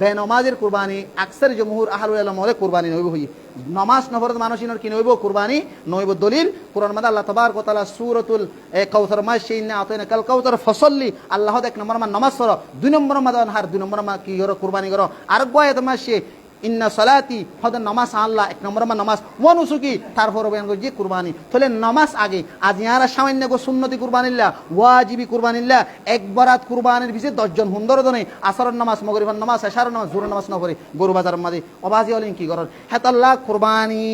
বেনমাজের কুরবানি আকসার জমহুর আহলুল ইলম বলে কুরবানি নইব হই নামাজ নফরত মানুষিনর কি নইব কুরবানি নইব দলিল কুরআন মাদা আল্লাহ তাবারক ওয়া তাআলা সূরাতুল কাউসার মাশিনা আতাইনা কাল কাউসার ফসল্লি আল্লাহ এক নম্বর মা নামাজ পড়ো দুই নম্বর মা হার দুই নম্বর মা কি করো কুরবানি করো আর গোয়াত মাসে ইন্না সালাতি হদ নামাজ আল্লাহ এক নম্বর মা নামাজ ওয়ানুসুকি তারপর বয়ান করছি কুরবানি তাহলে নামাজ আগে আজ ইয়ারা সামান্য গো সুন্নতি কুরবানিল্লাহ ওয়াজিবি কুরবানিল্লাহ একবারাত কুরবানির ভিতরে 10 জন হুন্দর দনে আসরের নামাজ মাগরিবের নামাজ এশারের নামাজ জোহরের নামাজ না করে গরু বাজার মাঝে অবাজি হলেন কি করেন হেতাল্লাহ কুরবানি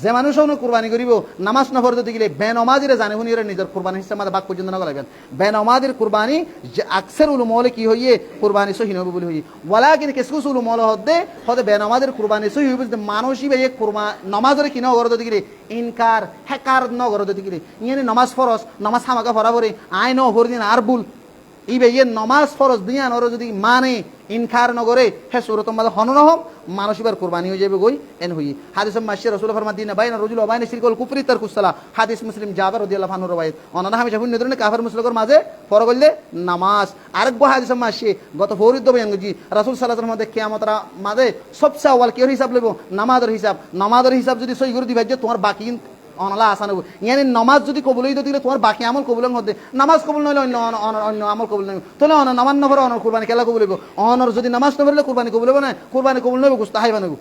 যে মানুষ কুরবানি করিব নামাজ না পড়তে গেলে বেনমাজিরে জানে হুনিরে নিজের কুরবানি হিসাবে মাঝে বাক পর্যন্ত না গলাইবেন বেনমাজির কুরবানি আকসার উলুম হলে কি হইয়ে কুরবানি সহি হবে বলে হই ওয়ালাকিন কিসকুস উলুম হলে হদে বেনমাজির কুরবানি সহি হবে মানুষই বে কুরবানি নামাজের কি না করতে গেলে ইনকার হেকার না করতে গেলে ইয়ানি নামাজ ফরজ নামাজ হামাকা ফরাবরে আইন ও হরদিন আর বুল ইবে ইয়ে নামাজ ফরজ দিয়া নর যদি মানে ইনকার নগরে হে সুরত মাদা হনরহম মানুষিবার কুরবানি হয়ে যাবে গই এন হই হাদিস মাসি রাসূল ফরমাদিনা বাইনা রাজুল ওয়া বাইনা শিরকুল কুফরি তারকুসসালা হাদিস মুসলিম জাবের রাদিয়াল্লাহু আনহু রওয়ায়াত অনানা হামেশা হুন নেদরনে কাফের মুশরিকর মাঝে ফরক হইলে নামাজ আরেক বহ হাদিস মাসি গত ফরিদ বয়ান গজি রাসূল সাল্লাল্লাহু আলাইহি ওয়াসাল্লাম কিয়ামতের মাঝে সবচেয়ে আউয়াল কি হিসাব লইব নামাজের হিসাব যদি সই করে দিবা যে তোমার বাকি অনলা আসান ইয়ানি নামাজ যদি কবুল হইতে দিলে তোমার বাকি আমল কবুলের মধ্যে নামাজ কবুল নইলে অন্য আমল কবুল নইবে তাহলে নামাজ নভরে অনর কুরবানি কেলা কবুল হইব অনর যদি নামাজ নভরলে কুরবানি কবুল হবে না কুরবানি কবুল নইবে গুস্তাহাইবা নইব